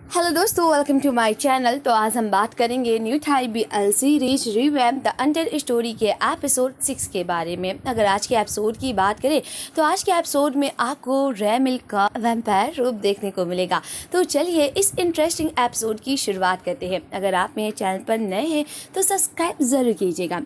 Hello दोस्तों, welcome to my channel. तो आज हम बात करेंगे new Thai BL series revamp the untold story के एपिसोड 6 के बारे में। अगर आज के एपिसोड की बात करें तो आज के एपिसोड में आपको रेमिल का वैम्पायर रूप देखने को मिलेगा। तो चलिए इस इंटरेस्टिंग एपिसोड की शुरुआत करते हैं। अगर आप मेरे चैनल पर नए हैं तो सब्सक्राइब ज़रूर कीजिएगा।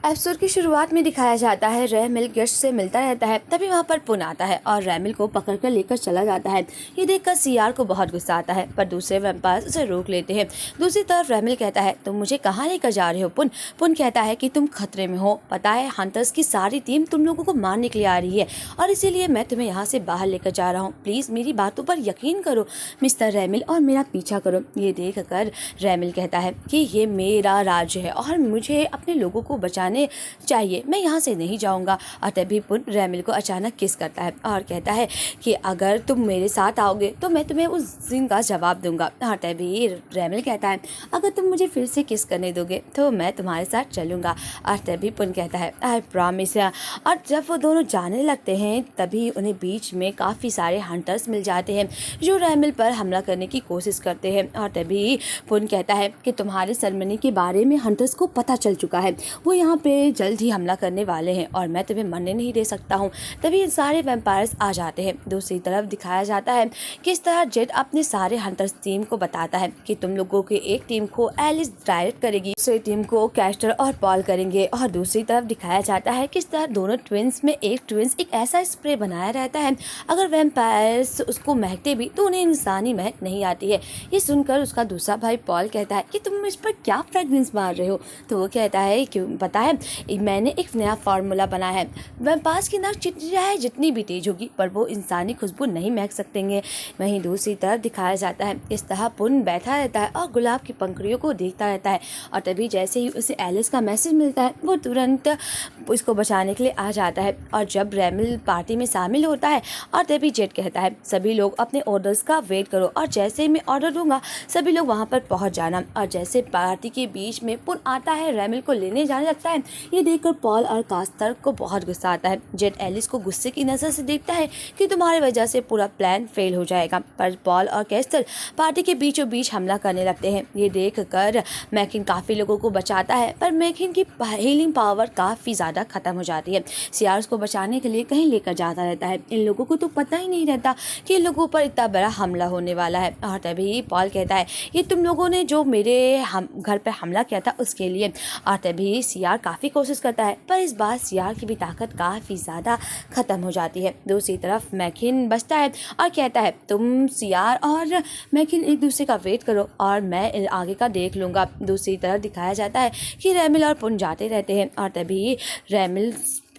एपिसोड की शुरुआत में दिखाया जाता है रेमिल गेस्ट से मिलता रहता है, तभी वहाँ पर पुन आता है और रेमिल को पकड़ कर लेकर चला जाता है। ये देखकर सीआर को बहुत गुस्सा आता है, पर दूसरे वैम्पायर्स उसे रोक लेते हैं। दूसरी तरफ रेमिल कहता है, तुम मुझे कहाँ लेकर जा रहे हो पुन? पुन कहता है कि तुम खतरे में हो, पता है हंटर्स की सारी टीम तुम लोगों को मारने के लिए आ रही है और इसीलिए मैं तुम्हें यहाँ से बाहर लेकर जा रहा हूँ। प्लीज़ मेरी बातों पर यकीन करो मिस्टर रेमिल और मेरा पीछा करो। ये देख कर रेमिल कहता है कि ये मेरा राज्य है और मुझे अपने लोगों को बचाने चाहिए, मैं यहाँ से नहीं जाऊँगा। और तभी पुन रेमिल को अचानक किस करता है और कहता है कि अगर तुम मेरे साथ आओगे तो मैं तुम्हें उस दिन का जवाब दूंगा। और तभी रेमिल कहता है अगर तुम मुझे फिर से किस करने दोगे तो मैं तुम्हारे साथ चलूँगा। और तभी पुन कहता है आई प्रॉमिस। और जब वो दोनों जाने लगते हैं तभी उन्हें बीच में काफ़ी सारे हंटर्स मिल जाते हैं जो रेमिल पर हमला करने की कोशिश करते हैं। और तभी पुन कहता है कि तुम्हारे सेरेमनी के बारे में हंटर्स को पता चल चुका है, वो यहाँ पे जल्द ही हमला करने वाले हैं और मैं तुम्हें मरने नहीं दे सकता हूँ। तभी सारे वैम्पायर्स आ जाते हैं। दूसरी तरफ दिखाया जाता है किस तरह जेट अपने सारे हंटर्स टीम को बताता है कि तुम लोगों की एक टीम को एलिस डायरेक्ट करेगी, दूसरी टीम को कैस्टर और पॉल करेंगे। और दूसरी तरफ दिखाया जाता है किस तरह दोनों ट्विंस में एक ऐसा स्प्रे बनाया रहता है, अगर वैम्पायर्स उसको महकते भी तो उन्हें इंसानी महक नहीं आती है। ये सुनकर उसका दूसरा भाई पॉल कहता है कि तुम इस पर क्या फ्रेग्रेंस मार रहे हो? तो वो कहता है क्यों पता है मैंने एक नया फार्मूला बनाया है, वैम्पायर्स की नाक चाहे जितनी भी तेज होगी पर वो इंसानी खुशबू नहीं महक सकतेंगे। वहीं दूसरी तरफ दिखाया जाता है इस तरह पुन बैठा रहता है और गुलाब की पंखुड़ियों को देखता रहता है। और तभी जैसे ही उसे एलिस का मैसेज मिलता है वो तुरंत उसको बचाने के लिए आ जाता है। और जब रेमिल पार्टी में शामिल होता है और तभी जेट कहता है सभी लोग अपने ऑर्डर्स का वेट करो और जैसे ही मैं ऑर्डर दूंगा सभी लोग वहाँ पर पहुँच जाना। और जैसे पार्टी के बीच में पुन आता है रेमिल को लेने जाने लगता है। ये देखकर पॉल और कास्टर को बहुत गुस्सा आता है। जेट एलिस को गुस्से की नज़र से देखता है कि तुम्हारी वजह से पूरा प्लान फेल हो जाएगा, पर पॉल और कास्टर पार्टी के बीचों बीच हमला करने लगते हैं। ये देखकर मैकिन काफ़ी लोगों को बचाता है, पर मैकिन की हीलिंग पावर काफ़ी ज़्यादा खत्म हो जाती है। सियार्स को बचाने के लिए कहीं लेकर जाता रहता है। इन लोगों को तो पता ही नहीं रहता कि इन लोगों पर इतना बड़ा हमला होने वाला है। और तभी पॉल कहता है ये तुम लोगों ने जो मेरे घर पर हमला किया था उसके लिए। और तभी सियार काफ़ी कोशिश करता है, पर इस बार सियार की भी ताकत काफ़ी ज़्यादा ख़त्म हो जाती है। दूसरी तरफ मैकिन बचता है और कहता है तुम सियार और मैकिन एक दूसरे का वेट करो और मैं आगे का देख लूँगा। दूसरी तरफ दिखाया जाता है कि रेमिल और पुन जाते रहते हैं और तभी रेमिल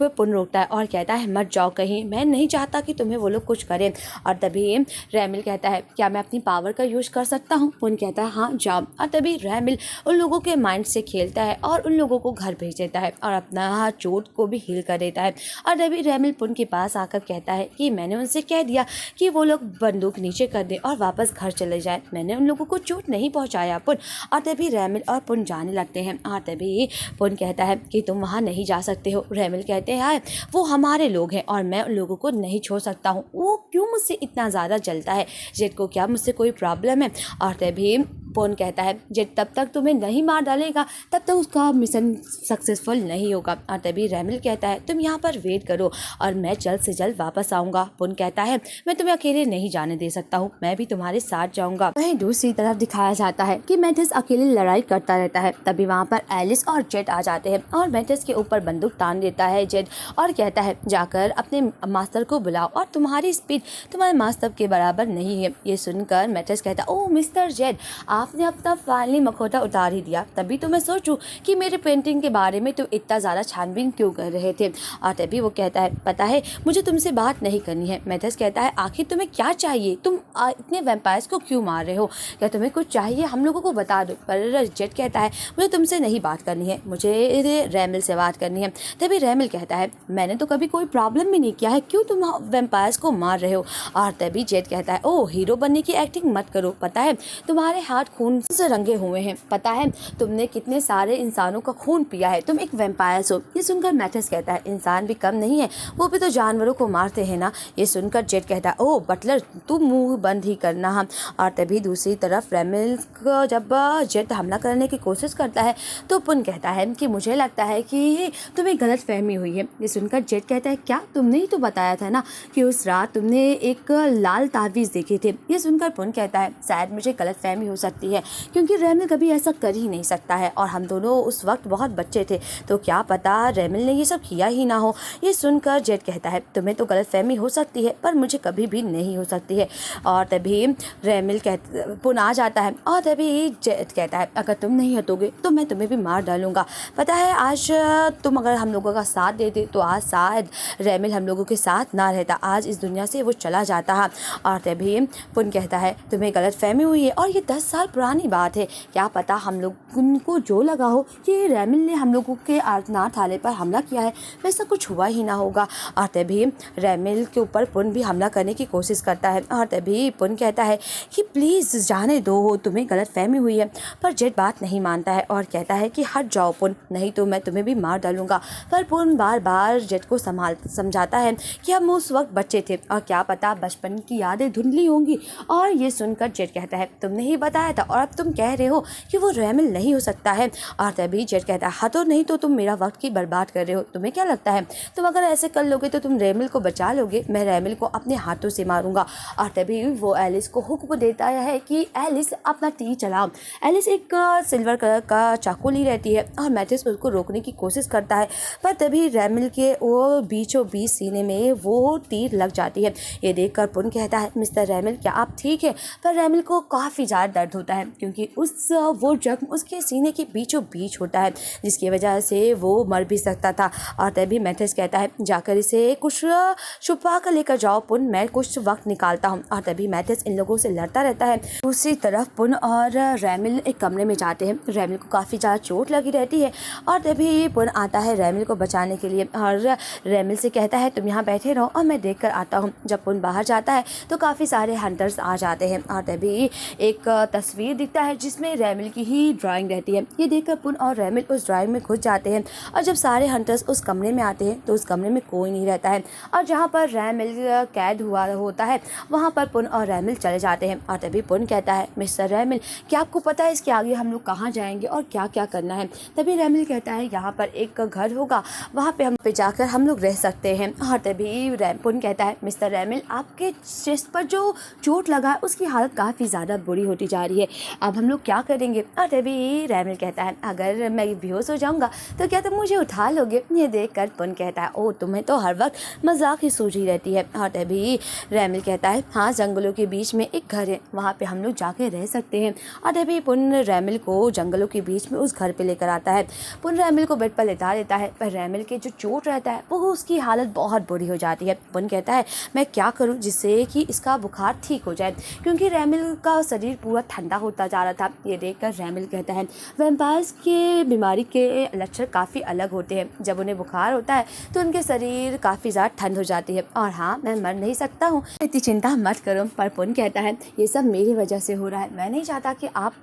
पुन रोकता है और कहता है मत जाओ कहीं, मैं नहीं चाहता कि तुम्हें वो लोग कुछ करें। और तभी रेमिल कहता है क्या मैं अपनी पावर का यूज़ कर सकता हूँ? पुन कहता है हाँ जाओ। और तभी रेमिल उन लोगों के माइंड से खेलता है और उन लोगों को घर भेज देता है और अपना चोट को भी हील कर देता है। और तभी रेमिल पुन के पास आकर कहता है कि मैंने उनसे कह दिया कि वो लोग बंदूक नीचे कर दें और वापस घर चले जाएं, मैंने उन लोगों को चोट नहीं पहुँचाया पुन। और तभी रेमिल और पुन जाने लगते हैं। और तभी पुन कहता है कि तुम वहाँ नहीं जा सकते हो। रेमिल कहते हैं वो हमारे लोग हैं और मैं उन लोगों को नहीं छोड़ सकता हूँ। वो क्यों मुझसे इतना ज़्यादा जलता है? जेट को क्या मुझसे कोई प्रॉब्लम है? और तभी पुन कहता है जेट तब तक तुम्हें नहीं मार डालेगा तब तक उसका मिशन सक्सेसफुल नहीं होगा। और तभी रेमिल कहता है तुम यहाँ पर वेट करो और मैं जल्द से जल्द वापस आऊँगा। पुन कहता है मैं तुम्हें अकेले नहीं जाने दे सकता हूँ, मैं भी तुम्हारे साथ जाऊँगा। वहीं दूसरी तरफ दिखाया जाता है कि मैथिस अकेले लड़ाई करता रहता है। तभी वहाँ पर एलिस और जेट आ जाते हैं और मैथिस के ऊपर बंदूक तान देता है जेट और कहता है जाकर अपने मास्टर को बुलाओ और तुम्हारी स्पीड तुम्हारे मास्टर के बराबर नहीं है। ये सुनकर मैथिस कहता है ओह मिस्टर जेट, आपने अपना फाइनली मखौटा उतार ही दिया, तभी तो मैं सोचूं कि मेरे पेंटिंग के बारे में तो इतना ज़्यादा छानबीन क्यों कर रहे थे। और तभी वो कहता है पता है मुझे तुमसे बात नहीं करनी है। मैथिस कहता है आखिर तुम्हें क्या चाहिए, तुम इतने वैम्पायर्स को क्यों मार रहे हो, क्या तुम्हें कुछ चाहिए हम लोगों को बता दो। पर जेट कहता है मुझे तुमसे नहीं बात करनी है, मुझे रेमिल से बात करनी है। तभी रेमिल कहता है मैंने तो कभी कोई प्रॉब्लम भी नहीं किया है, क्यों तुम वैम्पायर्स को मार रहे हो। और तभी जेट कहता है ओह हीरो बनने की एक्टिंग मत करो, पता है तुम्हारे हार्ट खून से रंगे हुए हैं। पता है तुमने कितने सारे इंसानों का खून पिया है, तुम एक वैम्पायर हो। ये सुनकर मैथ्यूस कहता है इंसान भी कम नहीं है, वो भी तो जानवरों को मारते हैं ना। ये सुनकर जेड कहता है ओह बटलर तू मुंह बंद ही करना हम। और तभी दूसरी तरफ रेमिल को जब जेड हमला करने की कोशिश करता है तो पुन कहता है कि मुझे लगता है कि तुम्हें गलत फहमी हुई है। ये सुनकर जेड कहता है क्या, तुमने ही तो बताया था ना कि उस रात तुमने एक लाल तावीज़ देखे थे। ये सुनकर पुन कहता है शायद मुझे गलत फहमी हो सकती है क्योंकि रेमिल कभी ऐसा कर ही नहीं सकता है और हम दोनों उस वक्त बहुत बच्चे थे, तो क्या पता रेमिल ने ये सब किया ही ना हो। ये सुनकर जेड कहता है तुम्हें तो गलत फहमी हो सकती है पर मुझे कभी भी नहीं हो सकती है। और तभी रेमिल पुन आ जाता है और तभी जेड कहता है अगर तुम नहीं हटोगे तो मैं तुम्हें भी मार डालूंगा। पता है आज तुम अगर हम लोगों का साथ देते तो आज शायद रेमिल हम लोगों के साथ ना रहता, आज इस दुनिया से वो चला जाता है। और तभी पुन कहता है तुम्हें गलत फहमी हुई है और ये 10 साल पुरानी बात है, क्या पता हम लोग उनको जो लगा हो कि रेमिल ने हम लोगों के अनाथालय पर हमला किया है, वैसा कुछ हुआ ही ना होगा। और तभी रेमिल के ऊपर पुन भी हमला करने की कोशिश करता है और तभी पुन कहता है कि प्लीज़ जाने दो, तुम्हें गलत फहमी हुई है। पर जेड बात नहीं मानता है और कहता है कि हट जाओ पुन, नहीं तो मैं तुम्हें भी मार डालूंगा। पर पुन बार बार जेड को समझाता है कि हम उस वक्त बच्चे थे और क्या पता बचपन की यादें धुंधली होंगी। और ये सुनकर जेड कहता है तुमने ही बताया था और अब तुम कह रहे हो कि वो रेमिल नहीं हो सकता है। और तभी जेड कहता है हाँ तो नहीं तो तुम मेरा वक्त की बर्बाद कर रहे हो, तुम्हें क्या लगता है तुम अगर ऐसे कर लोगे तो तुम रेमिल को बचा लोगे, मैं रेमिल को अपने हाथों से मारूंगा। और तभी वो एलिस को हुक्म देता है कि एलिस अपना तीर चलाओ। एलिस एक सिल्वर कलर का चाकू ली रहती है और मैथ्यूस उसको रोकने की कोशिश करता है पर तभी रेमिल के वो बीचों बीच सीने में वो तीर लग जाती है। ये देखकर पुन कहता है मिस्टर रेमिल क्या आप ठीक है? पर रेमिल को काफ़ी ज़्यादा दर्द होता है क्योंकि वो जख्म उसके सीने के बीचों बीच होता है जिसकी वजह से वो मर भी सकता था। और तभी मैथ्यूस कहता है जाकर इसे कुछ छुपा कर लेकर जाओ पुन, मैं कुछ वक्त निकालता हूँ। और तभी मैथ्यूस इन लोगों से लड़ता रहता है। दूसरी तरफ पुन और रेमिल एक कमरे में जाते हैं। रेमिल को काफ़ी ज़्यादा चोट लगी रहती है और तभी पुन आता है रेमिल को बचाने के लिए और रेमिल से कहता है तुम यहाँ बैठे रहो और मैं देख कर आता हूँ। जब पुन बाहर जाता है तो काफ़ी सारे हंटर्स आ जाते हैं और तभी एक तस्वीर दिखता है जिसमें रेमिल की ही ड्राइंग रहती है। ये देखकर पुन और रेमिल उस ड्राइंग में घुस जाते हैं और जब सारे हंटर्स उस कमरे में आते हैं तो उस कमरे में कोई नहीं रहता है और जहाँ पर रेमिल कैद हुआ होता है वहाँ पर पुन और रेमिल चले जाते हैं। और तभी पुन कहता है मिस्टर रेमिल क्या आपको पता है इसके आगे हम लोग कहाँ जाएंगे और क्या क्या करना है? तभी रेमिल कहता है यहाँ पर एक घर होगा, वहाँ पे हम पे जाकर हम लोग रह सकते हैं। और तभी पुन कहता है मिस्टर रेमिल आपके चेस्ट पर जो चोट लगा है उसकी हालत काफ़ी ज़्यादा बुरी होती जा रही है, अब हम लोग क्या करेंगे? और तभी रेमिल कहता है अगर मैं बेहोश हो जाऊँगा तो क्या तुम मुझे उठा लोगे? ये देख कर पुन कहता है ओह तुम्हें तो हर वक्त मजाक ही सूझी रहती है। और तभी रेमिल कहता है हाँ जंगलों के बीच में एक घर है, वहाँ पे हम लोग जाके रह सकते हैं। और तभी पुन रेमिल को जंगलों के बीच में उस घर पे लेकर आता है। पुन रेमिल को बेड पर लेटा देता है पर रेमिल के जो चोट रहता है वो उसकी हालत बहुत बुरी हो जाती है। पुन कहता है मैं क्या करूं जिससे कि इसका बुखार ठीक हो जाए क्योंकि रेमिल का शरीर पूरा ठंडा होता जा रहा था। ये देखकर रेमिल कहता है वैम्पायर्स के बीमारी के लक्षण काफ़ी अलग होते हैं, जब उन्हें बुखार होता है तो उनके शरीर काफ़ी ज़्यादा ठंड हो जाती है। और हाँ मैं मर नहीं सकता हूँ, इतनी चिंता मत करो। पर पुन कहता है ये सब मेरी वजह से हो रहा है, मैं नहीं चाहता कि आप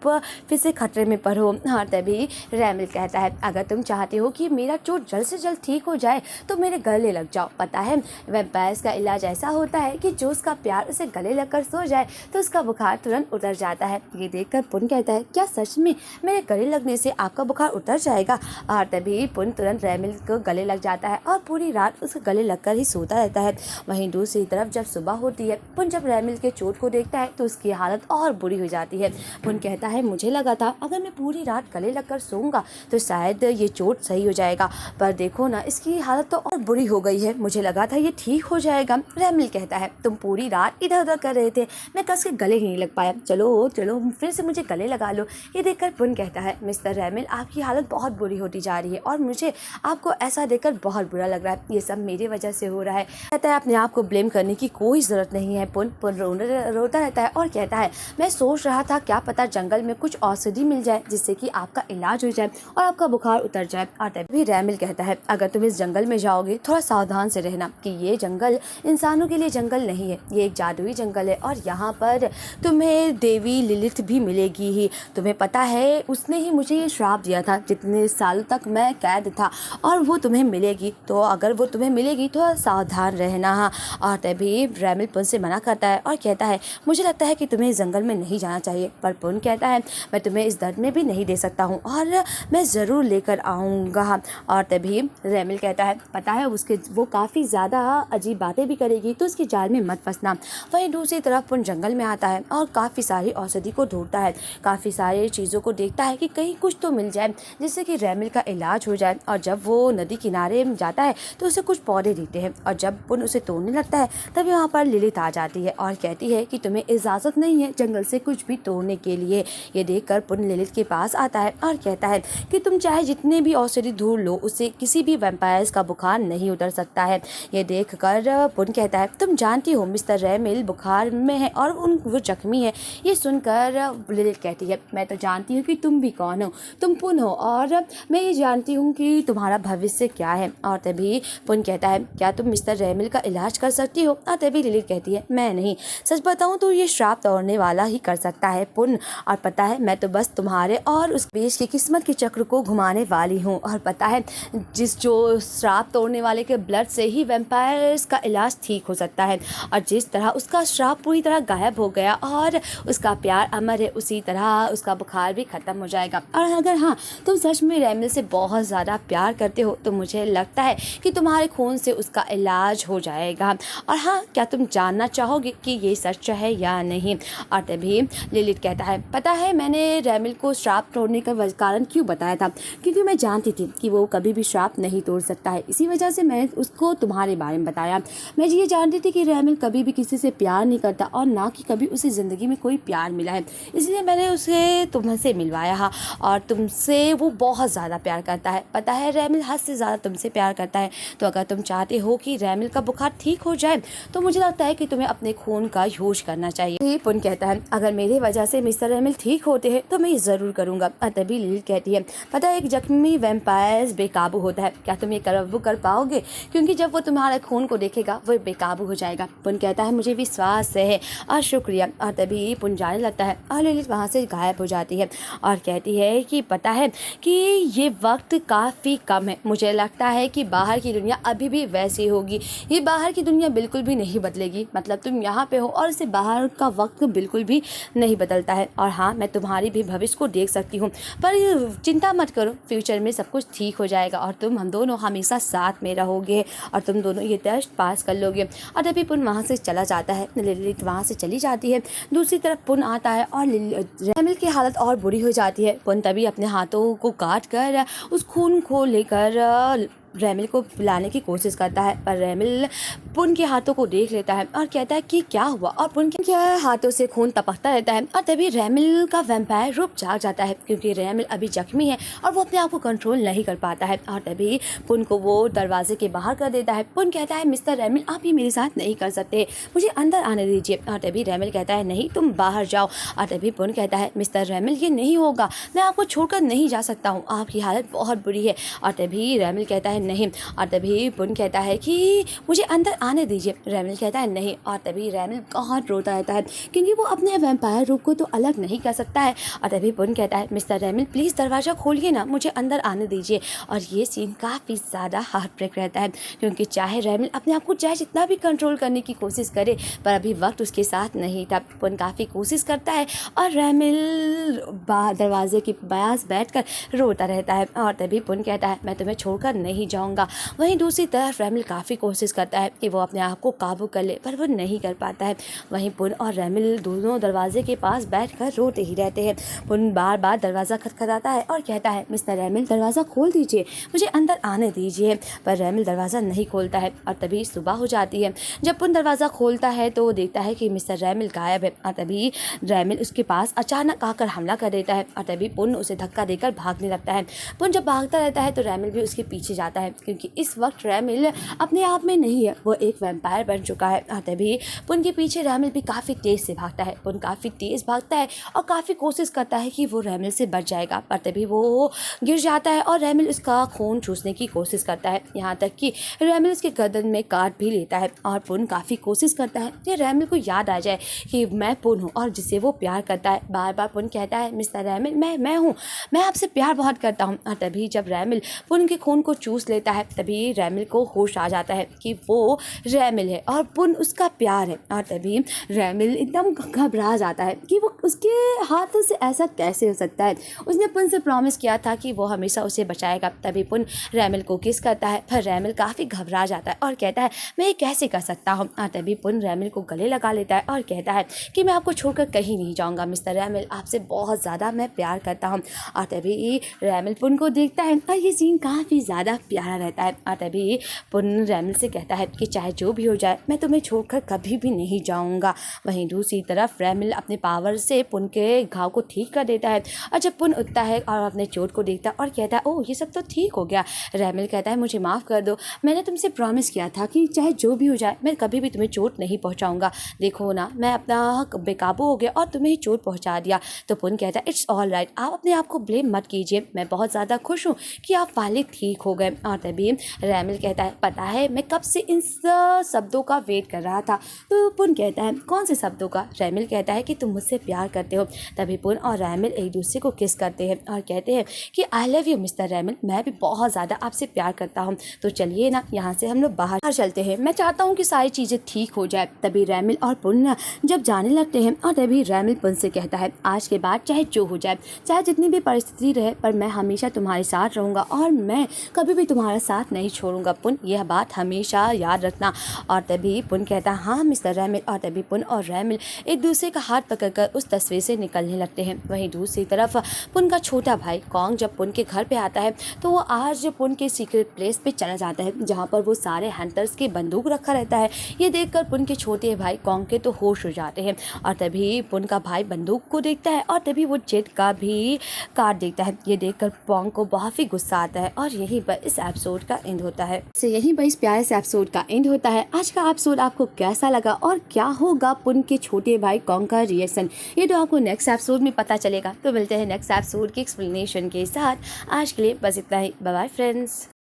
फिर से खतरे में पड़ो। हाँ तभी रेमिल कहता है अगर तुम चाहते हो कि मेरा चोट जल्द से जल्द ठीक हो जाए तो मेरे गले लग जाओ। पता है वैम्पायर्स का इलाज ऐसा होता है कि जो उसका प्यार उसे गले लगकर सो जाए तो उसका बुखार तुरंत उतर जाता है। ये देखकर पुन कहता है क्या सच में मेरे गले लगने से आपका बुखार उतर जाएगा? और तभी पुन तुरंत रेमिल को गले लग जाता है और पूरी रात उसके गले लगकर ही सोता रहता है। वहीं दूसरी तरफ जब सुबह होती है पुन जब रेमिल के चोट को देखता है तो उसकी हालत और बुरी हो जाती है। पुन कहता है मुझे लगा था अगर मैं पूरी रात गले लगकर सोऊंगा तो शायद ये चोट सही हो जाएगा, पर देखो ना इसकी हालत तो और बुरी हो गई है, मुझे लगा था ये ठीक हो जाएगा। रेमिल कहता है तुम पूरी रात इधर उधर कर रहे थे, मैं कस के गले ही नहीं लग पाया, चलो चलो फिर से मुझे गले लगा लो। ये देखकर पुन कहता है मिस्टर रेमिल आपकी हालत बहुत बुरी होती जा रही है और मुझे आपको ऐसा देखकर बहुत बुरा लग रहा है, ये सब मेरी वजह से हो रहा है। कहता है अपने आप को ब्लेम करने की कोई ज़रूरत नहीं है। पुन रोता रहता है और कहता है मैं सोच रहा था क्या पता जंगल में कुछ औषधि मिल जाए जिससे कि आपका इलाज हो जाए और आपका बुखार उतर जाए। और तभी रेमिल कहता है अगर तुम इस जंगल में जाओगे थोड़ा सावधान से रहना कि ये जंगल इंसानों के लिए जंगल नहीं है, ये एक जादुई जंगल है और यहाँ पर तुम्हें देवी लिलिथ भी मिलेगी ही। तुम्हें पता है उसने ही मुझे ये श्राप दिया था जितने सालों तक मैं कैद था, और वो तुम्हें मिलेगी। तो अगर वो तुम्हें मिलेगी तो सावधान रहना। और तभी रेमिल पुन से मना करता है और कहता है मुझे लगता है कि तुम्हें इस जंगल में नहीं जाना चाहिए। पर पुन कहता है मैं तुम्हें इस दर्द में भी नहीं दे सकता हूँ और मैं ज़रूर लेकर आऊँगा। और तभी रेमिल कहता है पता है वो काफ़ी ज़्यादा अजीब बातें भी करेगी, तो उसके जाल में मत फंसना। वहीं दूसरी तरफ पुन जंगल में आता है और काफ़ी सारी औषधि को ढूंढता है, काफ़ी सारी चीज़ों को देखता है कि कहीं कुछ तो मिल जाए जिससे कि रेमिल का इलाज हो जाए। और जब वो नदी किनारे जाता है तो उसे कुछ पौधे दिखते हैं, और जब पुन उसे तोड़ने लगता है तभी वहाँ पर लिलित आ जाती है और कहती है कि तुम्हें इजाज़त नहीं है जंगल से कुछ भी तोड़ने के लिए। ये देखकर पुन लिलित के पास आता है और कहता है कि तुम चाहे जितने भी औषधि ढूंढ लो, उससे किसी भी वैम्पायर्स का बुखार नहीं उतर सकता है। ये देखकर पुन कहता है तुम जानती हो मिस्टर रेमिल बुखार में है और वो जख्मी है। ये सुनकर लिलित कहती है मैं तो जानती हूँ कि तुम भी कौन हो, तुम पुन हो, और मैं ये जानती हूँ कि तुम्हारा भविष्य क्या है। और तभी पुन कहता है क्या तुम मिस्टर रेमिल का इलाज कर सकती हो। और तभी लिलित कहती है मैं नहीं, सच बताऊँ तो ये श्राप तोड़ने वाला ही कर सकता है पुन, और पता है मैं तो बस तुम्हारे और उस बेश की किस्मत के चक्र को घुमाने वाली हूँ। और पता है जो श्राप तोड़ने वाले के ब्लड से ही वैम्पायर्स का इलाज ठीक हो सकता है, और जिस तरह उसका श्राप पूरी तरह गायब हो गया और उसका प्यार अमर है, उसी तरह उसका बुखार भी खत्म हो जाएगा। और अगर हाँ तुम सच में रेमिल से बहुत ज़्यादा प्यार करते हो तो मुझे लगता है कि तुम्हारे खून से उसका इलाज हो जाएगा। और हाँ क्या तुम जानना चाहोगे कि ये सच है या नहीं। और तभी लिलित कहता है पता है मैंने रेमिल को श्राप तोड़ने का कारण क्यों बताया था, क्योंकि मैं जानती थी कि वो कभी भी श्राप नहीं तोड़ सकता है, इसी वजह से मैं उसको तुम्हारे बारे में बताया। मैं ये जानती थी कि रेमिल कभी भी किसी से प्यार नहीं करता और ना कि कभी उसे ज़िंदगी में कोई प्यार मिला है, इसलिए मैंने उसे तुमसे मिलवाया है। और तुमसे वो बहुत ज़्यादा प्यार करता है, पता है रेमिल हद से ज़्यादा तुमसे प्यार करता है। तो अगर तुम चाहते हो कि रेमिल का बुखार ठीक हो जाए तो मुझे लगता है कि तुम्हें अपने खून का यूज करना चाहिए। पुन कहता है अगर मेरी वजह से मिस्टर रेमिल ठीक होते हैं तो मैं ये ज़रूर करूँगा। तभी लिलित कहती है पता है एक जख्मी वैम्पायर बेकाबू होता है, क्या तुम ये काबू कर पाओगे, क्योंकि जब वो तुम्हारे खून को देखेगा वो बेकाबू हो जाएगा। पुन कहता है मुझे विश्वास है और शुक्रिया। और तभी पुन जाने लगता है और लिलित वहाँ से गायब हो जाती है और कहती है कि पता है कि ये वक्त काफ़ी कम है, मुझे लगता है कि बाहर की दुनिया अभी भी वैसी होगी, ये बाहर की दुनिया बिल्कुल भी नहीं बदलेगी, मतलब तुम यहाँ पे हो और इससे बाहर का वक्त बिल्कुल भी नहीं बदलता है। और हाँ मैं तुम्हारी भी भविष्य को देख सकती हूँ, पर चिंता मत करो, फ्यूचर में सब कुछ ठीक हो जाएगा और हम दोनों हमेशा साथ में रहोगे और तुम दोनों ये टेस्ट पास कर लोगे। और तभी पुन वहाँ से चला जाता है, लिलित वहाँ से चली जाती है। दूसरी तरफ पुन आता है और रेमिल की हालत और बुरी हो जाती है। पुन तभी अपने हाथों को काट कर उस खून को लेकर रेमिल को पिलाने की कोशिश करता है, पर रेमिल पुन के हाथों को देख लेता है और कहता है कि क्या हुआ, और पुन के हाथों से खून टपकता रहता है। और तभी रेमिल का वैम्पायर रूप जाग जाता है, क्योंकि रेमिल अभी जख्मी है और वो अपने आप को कंट्रोल नहीं कर पाता है। और तभी पुन को वो दरवाजे के बाहर कर देता है। पुन कहता है मिस्टर रेमिल आप ये मेरे साथ नहीं कर सकते, मुझे अंदर आने दीजिए। और तभी रेमिल कहता है नहीं तुम बाहर जाओ। और तभी पुन कहता है मिस्टर रेमिल ये नहीं होगा, मैं आपको छोड़कर नहीं जा सकता हूँ, आपकी हालत बहुत बुरी है। और तभी रेमिल कहता है नहीं। और तभी पुन कहता है कि मुझे अंदर आने दीजिए। रेमिल कहता है नहीं। और तभी रेमिल बहुत रोता रहता है, क्योंकि वो अपने वैम्पायर रूप को तो अलग नहीं कर सकता है। और तभी पुन कहता है मिस्टर रेमिल प्लीज़ दरवाज़ा खोलिए ना, मुझे अंदर आने दीजिए। और ये सीन काफ़ी ज़्यादा हार्ट ब्रेक रहता है, क्योंकि चाहे रेमिल अपने आप को चाहे जितना भी कंट्रोल करने की कोशिश करे, पर अभी वक्त उसके साथ नहीं था। पुन काफ़ी कोशिश करता है और रेमिल दरवाजे के पास बैठकर रोता रहता है। और तभी पुन कहता है मैं तुम्हें छोड़कर नहीं जाऊँगा। वहीं दूसरी तरफ रेमिल काफ़ी कोशिश करता है कि वो अपने आप को काबू कर ले, पर वो नहीं कर पाता है। वहीं पुन और रेमिल दोनों दरवाजे के पास बैठकर रोते ही रहते हैं। पुन बार बार दरवाज़ा खटखटाता है और कहता है मिस्टर रेमिल दरवाज़ा खोल दीजिए, मुझे अंदर आने दीजिए। पर रेमिल दरवाज़ा नहीं खोलता है। और तभी सुबह हो जाती है। जब पुन दरवाज़ा खोलता है तो वो देखता है कि मिस्टर रेमिल गायब है। और तभी रेमिल उसके पास अचानक आकर हमला कर देता है। और तभी पुन उसे धक्का देकर भागने लगता है। पुन जब भागता रहता है तो रेमिल भी उसके पीछे जाता है। है क्योंकि इस वक्त रैमिल अपने आप में नहीं है, वो एक वैम्पायर बन चुका है। और तभी पुन के पीछे रैमिल भी काफ़ी तेज़ से भागता है। पुन काफ़ी तेज़ भागता है और काफ़ी कोशिश करता है कि वो रैमिल से बच जाएगा, पर तभी वो गिर जाता है और रैमिल उसका खून चूसने की कोशिश करता है। यहाँ तक कि रैमिल उसके गर्दन में काट भी लेता है और पुन काफ़ी कोशिश करता है कि रैमिल को याद आ जाए कि मैं पुन हूँ और जिसे वो प्यार करता है। बार बार पुन कहता है, मिस्टर रैमिल, मैं हूँ, मैं आपसे प्यार बहुत करता हूँ। और तभी जब रैमिल पुन के खून को चूस लेता है तभी रैमिल को होश आ जाता है कि वो रैमिल है और पुन उसका प्यार है। और तभी रैमिल एकदम घबरा जाता है कि वो उसके हाथों से ऐसा कैसे हो सकता है। उसने पुन से प्रॉमिस किया था कि वो हमेशा उसे बचाएगा। तभी पुन रैमिल को किस करता है, पर रैमिल काफ़ी घबरा जाता है और कहता है, मैं ये कैसे कर सकता हूँ। और तभी पुन रैमिल को गले लगा लेता है और कहता है कि मैं आपको छोड़कर कहीं नहीं जाऊँगा मिस्टर रैमिल, आपसे बहुत ज़्यादा मैं प्यार करता हूँ। और तभी रैमिल पुन को देखता है और ये सीन काफ़ी ज़्यादा प्यारा रहता है। और तभी पुन रैमिल से कहता है कि चाहे जो भी हो जाए मैं तुम्हें छोड़कर कभी भी नहीं जाऊँगा। वहीं दूसरी तरफ रैमिल अपने पावर से पुन के घाव को ठीक कर देता है और जब पुन उठता है और अपने चोट को देखता है और कहता है, ओह ये सब तो ठीक हो गया। रैमिल कहता है, मुझे माफ़ कर दो, मैंने तुमसे प्रॉमिस किया था कि चाहे जो भी हो जाए मैं कभी भी तुम्हें चोट नहीं पहुंचाऊंगा। देखो ना, मैं अपना बेकाबू हो गया और तुम्हें ही चोट पहुंचा दिया। तो पुन कहता है, इट्स ऑल राइट, आप अपने आप को ब्लेम मत कीजिए, मैं बहुत ज़्यादा खुश हूँ कि आप फाइनली ठीक हो गए। और तभी रैमिल कहता है, पता है मैं कब से इन शब्दों का वेट कर रहा था। तो पुन कहता है, कौन से शब्दों का। रैमिल कहता है कि तुम मुझसे प्यार करते हो। तभी पुन और रैमिल एक दूसरे को किस करते हैं और कहते हैं कि आई लव यू मिस्टर रैमिल, मैं भी बहुत ज़्यादा आपसे प्यार करता हूँ। तो चलिए ना यहाँ से हम लोग बाहर चलते हैं, मैं चाहता हूँ कि सारी चीज़ें ठीक हो जाए। तभी रैमिल और पुन जब जाने लगते हैं और तभी रैमिल पुन से कहता है, आज के बाद चाहे जो हो जाए, चाहे जितनी भी परिस्थिति रहे, पर मैं हमेशा तुम्हारे साथ रहूँगा और मैं कभी भी तुम्हारा साथ नहीं छोड़ूंगा पुन, यह बात हमेशा याद रखना। और तभी पुन कहता है, हाँ मिस्टर रैमिल। और तभी पुन और रैमिल एक दूसरे का हाथ पकड़कर उस तस्वीर से निकलने लगते हैं। वहीं दूसरी तरफ पुन का छोटा भाई कॉन्ग जब पुन के घर पे आता है तो वो आज पुन के सीक्रेट प्लेस पे चला जाता है जहाँ पर वो सारे हंटर्स की बंदूक रखा रहता है। ये देखकर पुन के छोटे भाई कॉन्ग के तो होश हो जाते हैं और तभी पुन का भाई बंदूक को देखता है और तभी वो जेट का भी काट देखता है। ये देखकर कॉन्ग को बहुत ही गुस्सा आता है और यहीं पर इस एपिसोड का एंड होता है। तो यहीं पर इस प्यारे से एपिसोड का एंड होता है। आज का एपिसोड आपको कैसा लगा और क्या होगा पुन के छोटे भाई कॉन्ग का रिएक्शन, ये तो आपको नेक्स्ट एपिसोड में पता चलेगा। तो मिलते हैं नेक्स्ट एपिसोड की एक्सप्लेनेशन के साथ। आज के लिए बस इतना ही। Bye bye friends.